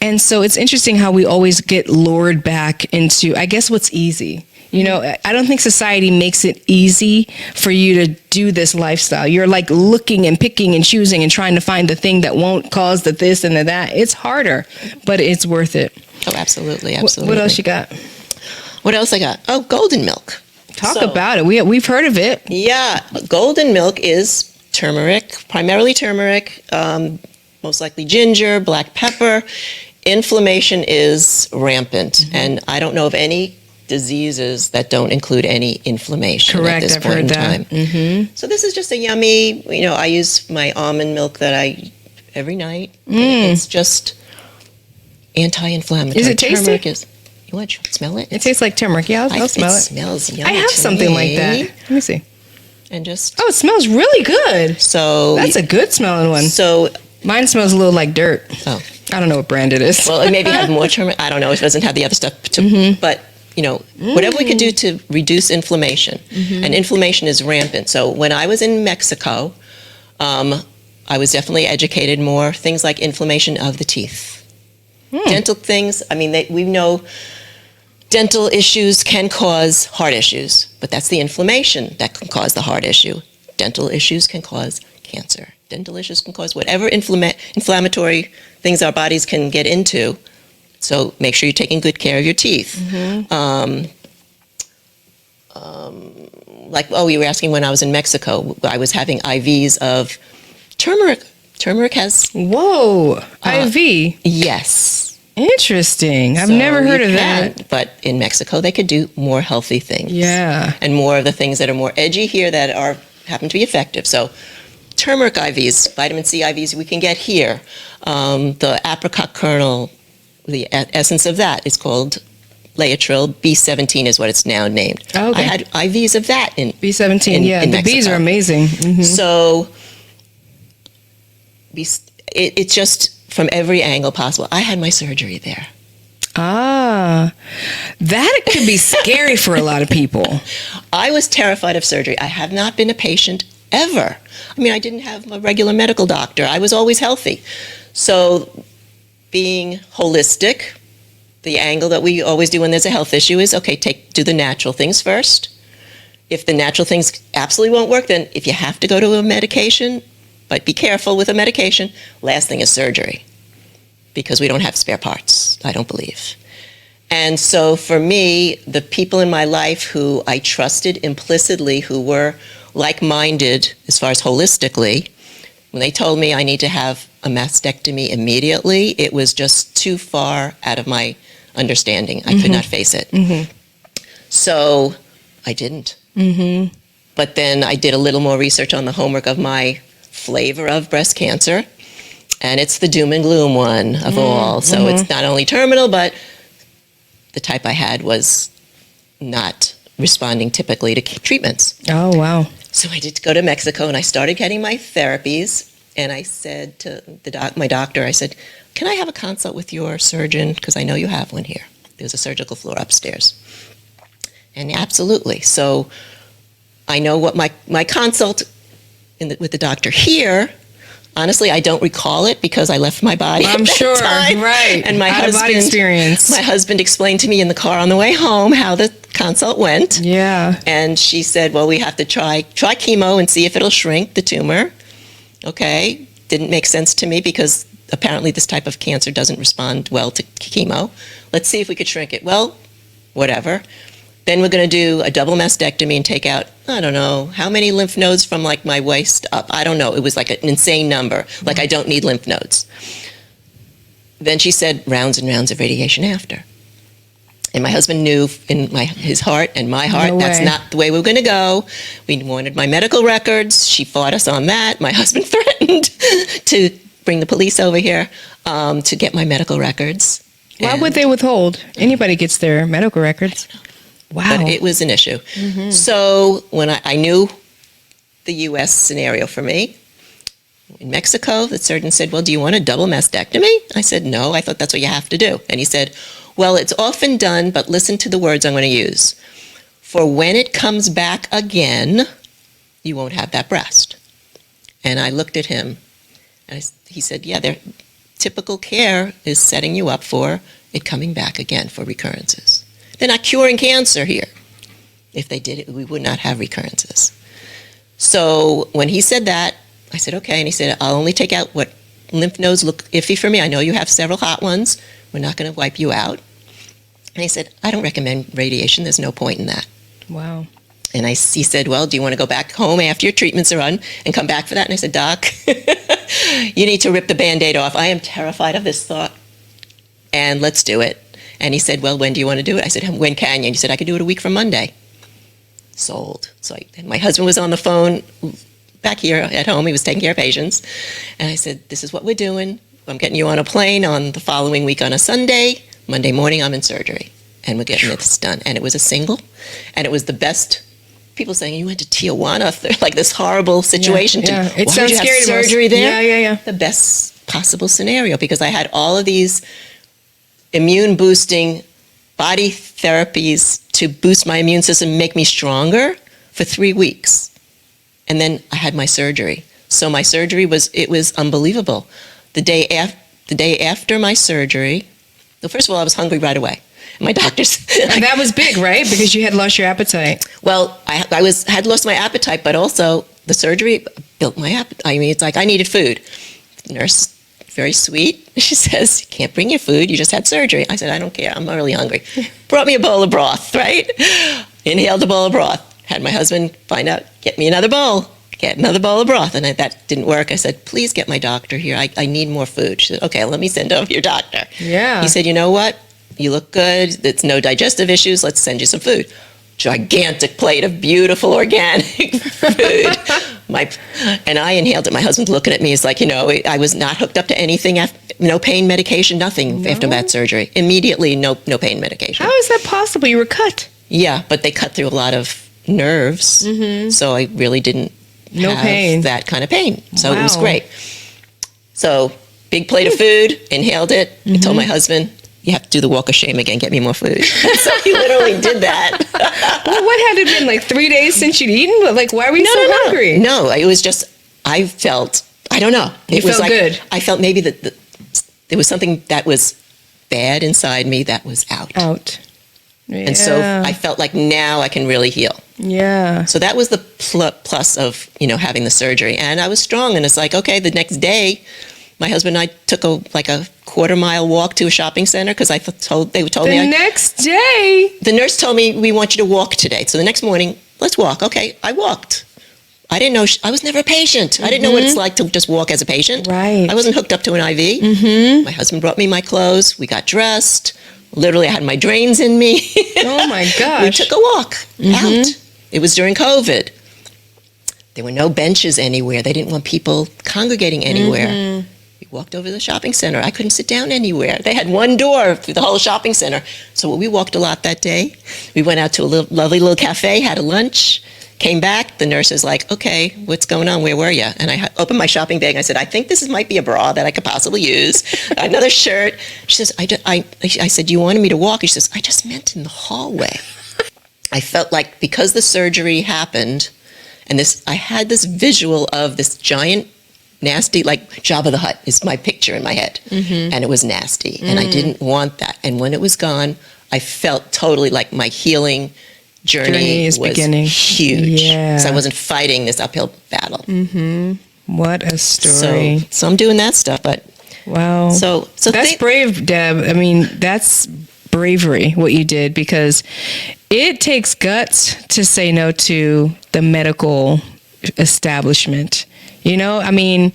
And so it's interesting how we always get lured back into, I guess, what's easy. You know, I don't think society makes it easy for you to do this lifestyle. You're like looking and picking and choosing and trying to find the thing that won't cause the this and the that. It's harder, but it's worth it. Oh, absolutely, absolutely. What else you got? What else I got? Oh, golden milk. Talk about it. We've heard of it. Yeah, golden milk is turmeric, primarily turmeric, most likely ginger, black pepper. Inflammation is rampant, and I don't know of any diseases that don't include any inflammation at this point in time. So this is just a yummy, I use my almond milk that I every night. It's just anti-inflammatory. Is it tasty? Turmeric is. You want to smell it? It tastes like turmeric. Yeah, I'll smell it. It smells yummy. I have something like that. Let me see. And just it smells really good. So that's a good smelling one. So mine smells a little like dirt. Oh, I don't know what brand it is. Well, it maybe has more turmeric. I don't know. It doesn't have the other stuff. But whatever we could do to reduce inflammation, and inflammation is rampant. So when I was in Mexico, I was definitely educated more. Things like inflammation of the teeth, dental things. I mean, we know. Dental issues can cause heart issues, but that's the inflammation that can cause the heart issue. Dental issues can cause cancer. Dental issues can cause whatever inflammatory things our bodies can get into. So make sure you're taking good care of your teeth. You were asking when I was in Mexico, I was having IVs of turmeric. Turmeric has... Whoa, IV? Yes. Interesting. I've never heard of that. But in Mexico, they could do more healthy things. Yeah. And more of the things that are more edgy here that happen to be effective. So turmeric IVs, vitamin C IVs we can get here. The apricot kernel, the essence of that is called Laetrile. B17 is what it's now named. Oh, okay. I had IVs of that in B17, in the Mexico. bees are amazing. So it's just... from every angle possible. I had my surgery there. That could be scary for a lot of people. I was terrified of surgery. I have not been a patient ever. I mean, I didn't have a regular medical doctor. I was always healthy. So being holistic, the angle that we always do when there's a health issue is, okay, do the natural things first. If the natural things absolutely won't work, then if you have to go to a medication, but be careful with a medication. Last thing is surgery, because we don't have spare parts, I don't believe. And so for me, the people in my life who I trusted implicitly, who were like-minded as far as holistically, when they told me I need to have a mastectomy immediately, it was just too far out of my understanding. I could not face it. So I didn't. But then I did a little more research on the homework of my flavor of breast cancer, and it's the doom and gloom one of all. So it's not only terminal, but the type I had was not responding typically to treatments. Oh, wow. So I did go to Mexico, and I started getting my therapies, and I said to my doctor, I said, can I have a consult with your surgeon, because I know you have one here. There's a surgical floor upstairs. And absolutely. So I know what my consult with the doctor here, honestly, I don't recall it because I left my body. I'm sure, time. Right? And my husband explained to me in the car on the way home how the consult went. Yeah. And she said, "Well, we have to try chemo and see if it'll shrink the tumor." Okay, didn't make sense to me because apparently this type of cancer doesn't respond well to chemo. Let's see if we could shrink it. Well, whatever. Then we're going to do a double mastectomy and take out, I don't know, how many lymph nodes from like my waist up. I don't know. It was like an insane number. Like I don't need lymph nodes. Then she said rounds and rounds of radiation after. And my husband knew in his heart and my heart, that's not the way we were going to go. We wanted my medical records. She fought us on that. My husband threatened to bring the police over here to get my medical records. Why would they withhold? Anybody gets their medical records. Wow. But it was an issue. So when I knew the U.S. scenario for me, in Mexico, the surgeon said, well, do you want a double mastectomy? I said, no, I thought that's what you have to do. And he said, well, it's often done, but listen to the words I'm going to use. For when it comes back again, you won't have that breast. And I looked at him, and he said, yeah, typical care is setting you up for it coming back again for recurrences. They're not curing cancer here. If they did it, we would not have recurrences. So when he said that, I said, okay. And he said, I'll only take out what lymph nodes look iffy for me. I know you have several hot ones. We're not going to wipe you out. And he said, I don't recommend radiation. There's no point in that. Wow. And he said, well, do you want to go back home after your treatments are run and come back for that? And I said, Doc, you need to rip the Band-Aid off. I am terrified of this thought. And let's do it. And he said, well, when do you want to do it? I said, when can you? And he said, I could do it a week from Monday. Sold. So my husband was on the phone back here at home. He was taking care of patients. And I said, this is what we're doing. I'm getting you on a plane on the following week on a Sunday. Monday morning, I'm in surgery. And we're getting this done. And it was a single. And it was the best. People saying, you went to Tijuana, like this horrible situation. Yeah. It Why sounds would you have scary to us. surgery there? Yeah. The best possible scenario, because I had all of these immune boosting body therapies to boost my immune system, make me stronger for 3 weeks. And then I had my surgery. So my surgery was unbelievable. The day after my surgery, well, first of all, I was hungry right away. My doctors. And that was big, right? Because you had lost your appetite. Well, I had lost my appetite, but also the surgery built my appetite. I mean, it's like I needed food. The nurse, very sweet. She says, you can't bring your food. You just had surgery. I said, I don't care. I'm really hungry. Brought me a bowl of broth, right? Inhaled a bowl of broth. Had my husband find out, get me another bowl. Get another bowl of broth. And that didn't work. I said, please get my doctor here. I need more food. She said, okay, let me send over your doctor. Yeah. He said, you know what? You look good. It's no digestive issues. Let's send you some food. Gigantic plate of beautiful organic food. And I inhaled it. My husband's looking at me. He's like, I was not hooked up to anything. No pain medication, nothing after that surgery. Immediately, no pain medication. How is that possible? You were cut. Yeah, but they cut through a lot of nerves. So I really didn't have pain. that kind of pain. So it was Wow. great. So big plate of food, inhaled it. I told my husband, you have to do the walk of shame again, get me more food. So he literally did that. Well, what had it been, like 3 days since you'd eaten? Like, why were you so hungry? No, it was just, I don't know. It was felt good. I felt maybe that there was something that was bad inside me that was out. Yeah. And so I felt like now I can really heal. Yeah. So that was the plus of, having the surgery. And I was strong. And it's like, okay, the next day, my husband and I took a quarter-mile walk to a shopping center because they told me. The next day? The nurse told me, we want you to walk today. So the next morning, let's walk. Okay, I walked. I didn't know, I was never a patient. I didn't know what it's like to just walk as a patient. Right. I wasn't hooked up to an IV. My husband brought me my clothes. We got dressed. Literally, I had my drains in me. Oh, my gosh. We took a walk out. It was during COVID. There were no benches anywhere. They didn't want people congregating anywhere. We walked over to the shopping center. I couldn't sit down anywhere. They had one door through the whole shopping center. So we walked a lot that day. We went out to a lovely little cafe, had a lunch, came back. The nurse was like, okay, what's going on? Where were you? And I opened my shopping bag. And I said, I think this might be a bra that I could possibly use. Another shirt. She says, I said, you wanted me to walk? She says, I just meant in the hallway. I felt like because the surgery happened, and I had this visual of this giant, nasty, like Jabba the Hutt is my picture in my head. And it was nasty. And I didn't want that. And when it was gone, I felt totally like my healing journey is was beginning. huge. Yeah. So I wasn't fighting this uphill battle. What a story. So I'm doing that stuff. But wow. So that's brave, Deb. I mean, that's bravery, what you did, because it takes guts to say no to the medical establishment. I mean,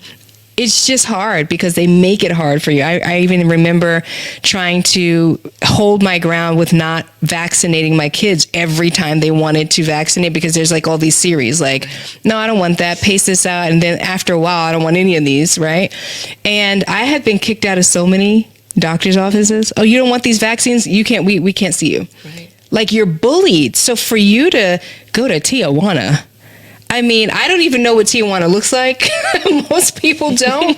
it's just hard because they make it hard for you. I even remember trying to hold my ground with not vaccinating my kids every time they wanted to vaccinate, because there's like all these series like, no, I don't want that, pace this out. And then after a while, I don't want any of these, right? And I had been kicked out of so many doctor's offices. Oh, you don't want these vaccines? You can't, we can't see you. Right. Like, you're bullied. So for you to go to Tijuana, I mean, I don't even know what Tijuana looks like. Most people don't.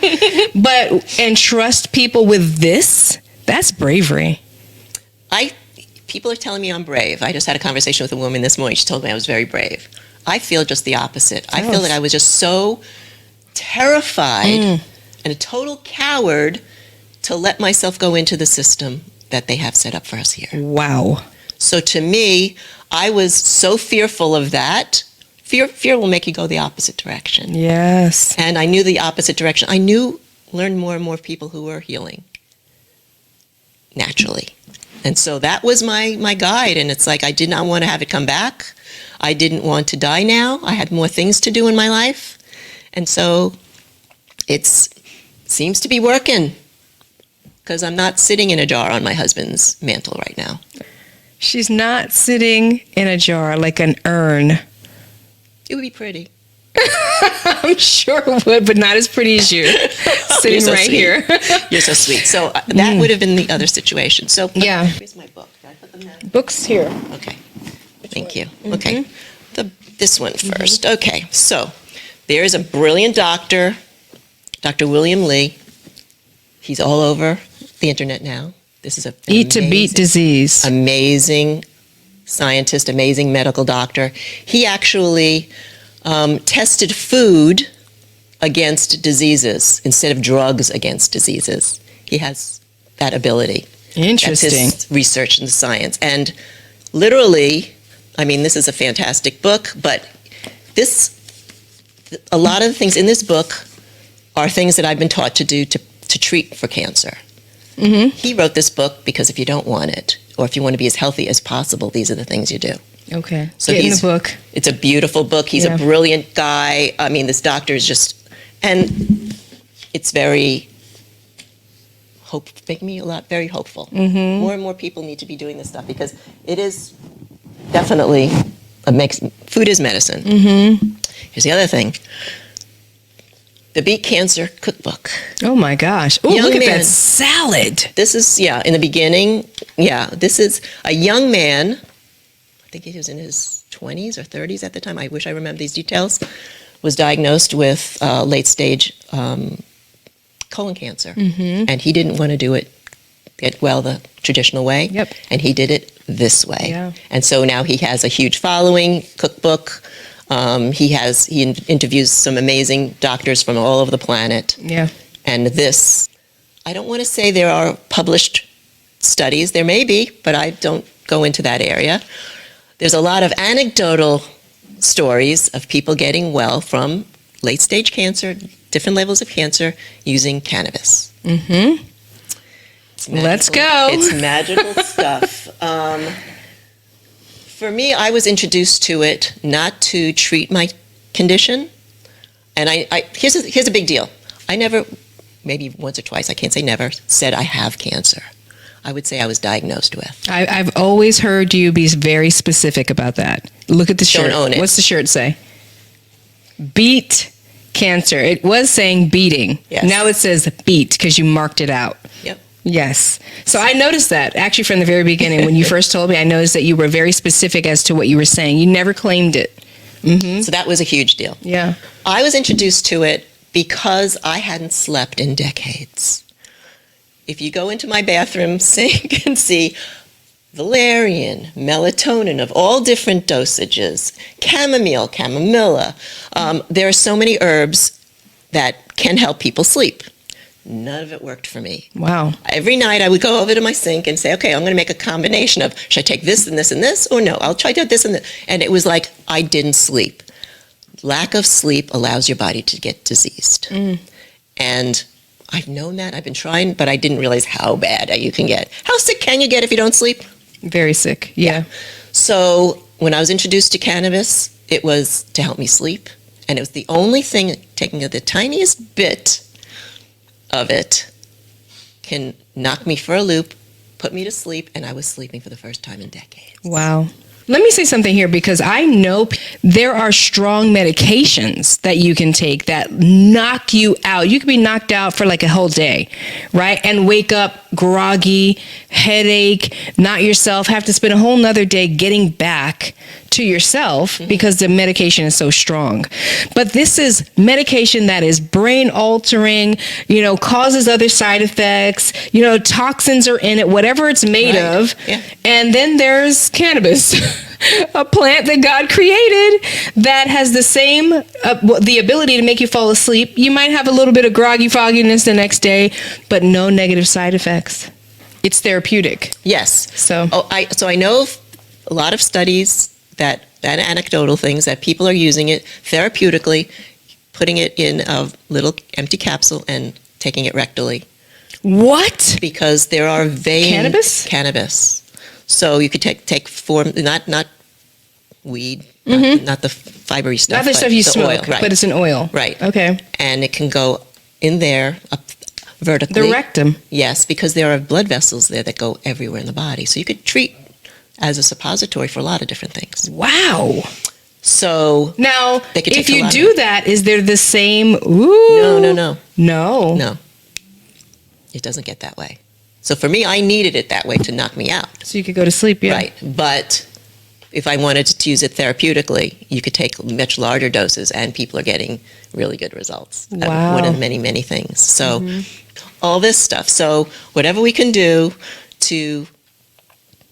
But entrust people with this, that's bravery. People are telling me I'm brave. I just had a conversation with a woman this morning. She told me I was very brave. I feel just the opposite. I feel that I was just so terrified and a total coward to let myself go into the system that they have set up for us here. Wow. So to me, I was so fearful of that. Fear will make you go the opposite direction. Yes. And I knew the opposite direction. Learned more and more people who were healing naturally. And so that was my guide. And it's like, I did not want to have it come back. I didn't want to die now. I had more things to do in my life. And so it seems to be working, because I'm not sitting in a jar on my husband's mantle right now. She's not sitting in a jar like an urn. It would be pretty. I'm sure it would, but not as pretty as you. Sitting so right sweet. here. You're so sweet. So that would have been the other situation. So Yeah. Here's my book. Did I put them down? Books here. Okay. Thank you. Okay. This one first. Okay. So there is a brilliant doctor, Dr. William Lee. He's all over the internet now. This is Eat to beat disease. Amazing scientist, amazing medical doctor. He actually tested food against diseases instead of drugs against diseases. He has that ability. Interesting. That's his research in science. And literally, I mean, this is a fantastic book, but a lot of the things in this book are things that I've been taught to do to treat for cancer. Mm-hmm. He wrote this book because if you don't want it, or if you want to be as healthy as possible, these are the things you do. Okay. So Get in the book. It's a beautiful book. He's a brilliant guy. I mean, this doctor is just, and it's very making me very hopeful. Mm-hmm. More and more people need to be doing this stuff, because it is definitely food is medicine. Mm-hmm. Here's the other thing. The Beat Cancer Cookbook. Oh my gosh. Oh, look at that salad. This is, in the beginning, this is a young man. I think he was in his 20s or 30s at the time. I wish I remembered these details. Was diagnosed with late stage colon cancer. Mm-hmm. And he didn't want to get well the traditional way. Yep. And he did it this way. Yeah. And so now he has a huge following, cookbook. He interviews some amazing doctors from all over the planet. Yeah. And this, I don't want to say there are published studies. There may be, but I don't go into that area. There's a lot of anecdotal stories of people getting well from late-stage cancer, different levels of cancer, using cannabis. Mm-hmm. Let's go. It's magical stuff. For me, I was introduced to it not to treat my condition. And here's a big deal. I never, maybe once or twice, I can't say never, said I have cancer. I would say I was diagnosed with. I've always heard you be very specific about that. Look at the shirt. Don't own it. What's the shirt say? Beat cancer. It was saying beating. Yes. Now it says beat because you marked it out. Yep. Yes. So I noticed that actually from the very beginning. When you first told me, I noticed that you were very specific as to what you were saying. You never claimed it. Mm-hmm. So that was a huge deal. Yeah. I was introduced to it because I hadn't slept in decades. If you go into my bathroom sink and see valerian, melatonin of all different dosages, chamomile, chamomilla, there are so many herbs that can help people sleep. None of it worked for me. Wow. Every night I would go over to my sink and say, okay, I'm going to make a combination of, should I take this and this and this? Or no, I'll try this and this. And it was like I didn't sleep. Lack of sleep allows your body to get diseased. And I've known that. I've been trying, but I didn't realize how bad you can get. How sick can you get if you don't sleep? Very sick. Yeah. So when I was introduced to cannabis, it was to help me sleep. And it was the only thing, taking the tiniest bit of it can knock me for a loop, put me to sleep, and I was sleeping for the first time in decades. Wow. Let me say something here, because I know there are strong medications that you can take that knock you out. You could be knocked out for like a whole day, right? And wake up groggy, headache, not yourself, have to spend a whole nother day getting back to yourself because the medication is so strong. But this is medication that is brain altering, causes other side effects, toxins are in it, whatever it's made of. Yeah. And then there's cannabis, a plant that God created that has the same, the ability to make you fall asleep. You might have a little bit of groggy fogginess the next day, but no negative side effects. It's therapeutic. Yes. So I know of a lot of studies that anecdotal things that people are using it therapeutically, putting it in a little empty capsule and taking it rectally. What? Because there are Cannabis? So you could take form, not weed, not the fibery stuff. Not the stuff you the smoke, oil, right. but it's an oil. Right. Okay. And it can go in there up vertically. The rectum. Yes, because there are blood vessels there that go everywhere in the body. So you could treat as a suppository for a lot of different things. Wow. So now, they could if take you a lot do of it. that, is there the same? No. No. It doesn't get that way. So for me, I needed it that way to knock me out. So you could go to sleep, yeah. Right. But if I wanted to use it therapeutically, you could take much larger doses, and people are getting really good results. Wow. One of many, many things. So all this stuff. So whatever we can do to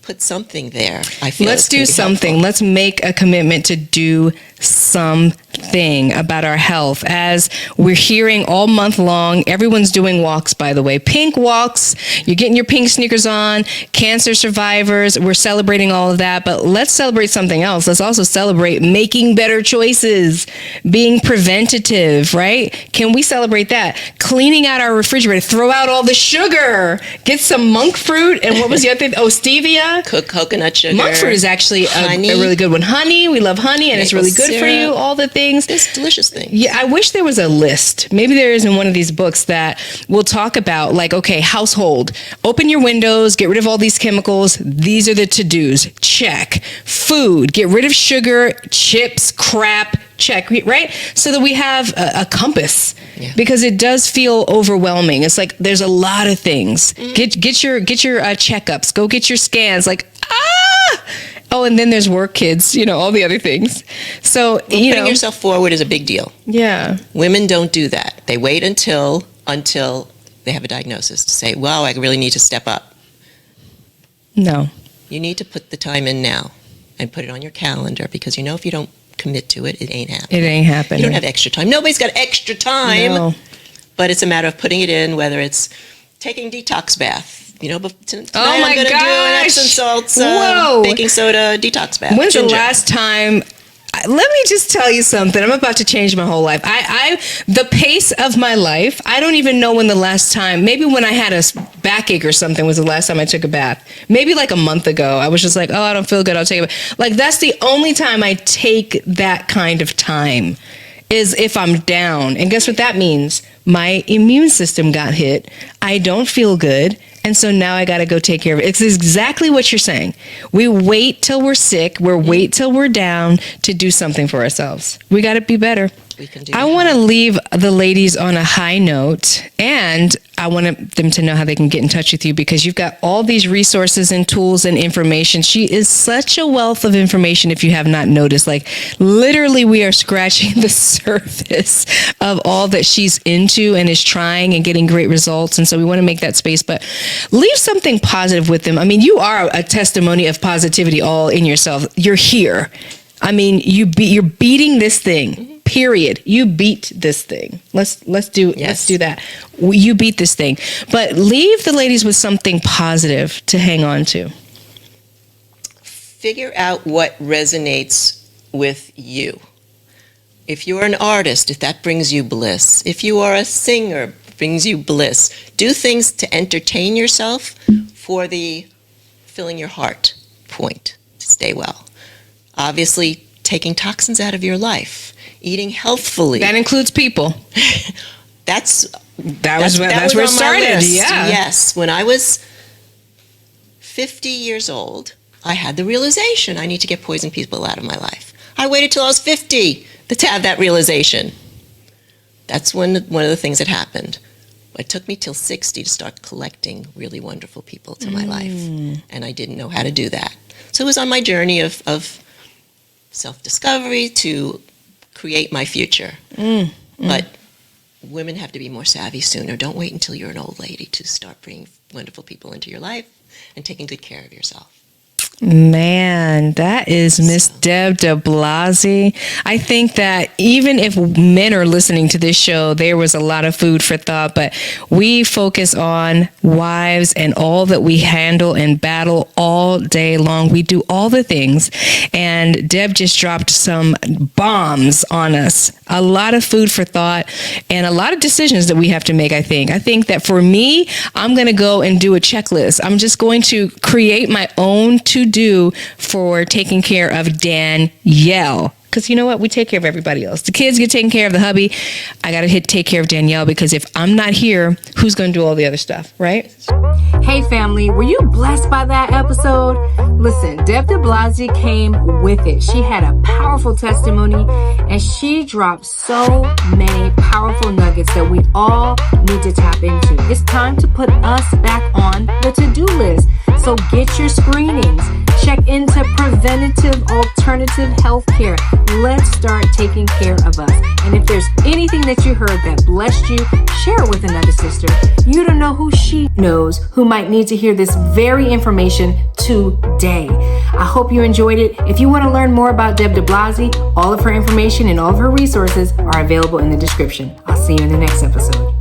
put something there, I feel Let's it's gonna do be something. helpful. Let's make a commitment to do something about our health. As we're hearing all month long, everyone's doing walks, by the way. Pink walks. You're getting your pink sneakers on. Cancer survivors. We're celebrating all of that. But let's celebrate something else. Let's also celebrate making better choices, being preventative, right? Can we celebrate that? Cleaning out our refrigerator. Throw out all the sugar. Get some monk fruit. And what was the other thing? Oh, stevia. Cook coconut sugar. Monk fruit is actually a honey. really good one. Honey, we love honey, and it's Maple really good for you. syrup. All the things. It's delicious things. Yeah, I wish there was a list. Maybe there is in one of these books that will talk about, like, okay, household. Open your windows, get rid of all these chemicals. These are the to-dos. Check. Food, get rid of sugar, chips, crap. Check, right? So that we have a compass, because it does feel overwhelming. It's like there's a lot of things. Get your checkups. Go get your scans. Like, oh, and then there's work, kids. All the other things. So Putting yourself forward is a big deal. Yeah. Women don't do that. They wait until they have a diagnosis to say, "Wow, I really need to step up." No. You need to put the time in now and put it on your calendar, because if you don't commit to it, it ain't happening. It ain't happening. You don't have extra time. Nobody's got extra time. No. But it's a matter of putting it in, whether it's taking detox bath. But tonight Oh my I'm going to do an gosh. Epsom salts, Whoa. baking soda detox bath. When's Ginger. the last time? Let me just tell you something. I'm about to change my whole life. The pace of my life, I don't even know when the last time, maybe when I had a backache or something was the last time I took a bath. Maybe like a month ago. I was just like, oh, I don't feel good. I'll take a bath. Like, that's the only time I take that kind of time, is if I'm down. And guess what that means? My immune system got hit. I don't feel good. And so now I got to go take care of it. It's exactly what you're saying. We wait till we're sick. Wait till we're down to do something for ourselves. We got to be better. We can do I that. want to leave the ladies on a high note, and I want them to know how they can get in touch with you, because you've got all these resources and tools and information. She is such a wealth of information, if you have not noticed. Like, literally, we are scratching the surface of all that she's into and is trying and getting great results. And so we want to make that space, but leave something positive with them. I mean, you are a testimony of positivity all in yourself. You're here. I mean, you're beating this thing. Period. You beat this thing. Let's do that. You beat this thing. But leave the ladies with something positive to hang on to. Figure out what resonates with you. If you're an artist, if that brings you bliss. If you are a singer, brings you bliss. Do things to entertain yourself for the filling your heart point to stay well. Obviously, taking toxins out of your life. Eating healthfully. That includes people. That's where it on my started. list. Yeah. Yes. When I was 50 years old, I had the realization I need to get poison people out of my life. I waited till I was 50 to have that realization. That's one of the things that happened. It took me till 60 to start collecting really wonderful people to my life, and I didn't know how to do that. So it was on my journey of self-discovery to create my future. But women have to be more savvy sooner. Don't wait until you're an old lady to start bringing wonderful people into your life and taking good care of yourself. Man, that is Miss Deb Di Blasi. I think that even if men are listening to this show, there was a lot of food for thought, but we focus on wives and all that we handle and battle all day long. We do all the things, and Deb just dropped some bombs on us. A lot of food for thought and a lot of decisions that we have to make, I think that for me, I'm going to go and do a checklist. I'm just going to create my own to-do for taking care of Danielle. Because you know what? We take care of everybody else. The kids get taken care of, the hubby. I got to take care of Danielle, because if I'm not here, who's going to do all the other stuff, right? Hey family, were you blessed by that episode? Listen, Deb Di Blasi came with it. She had a powerful testimony, and she dropped so many powerful nuggets that we all need to tap into. It's time to put us back on the to-do list. So get your screenings. Check into preventative alternative health care. Let's start taking care of us. And if there's anything that you heard that blessed you, share it with another sister. You don't know who she knows who might need to hear this very information today. I hope you enjoyed it. If you want to learn more about Deb Di Blasi, all of her information and all of her resources are available in the description. I'll see you in the next episode.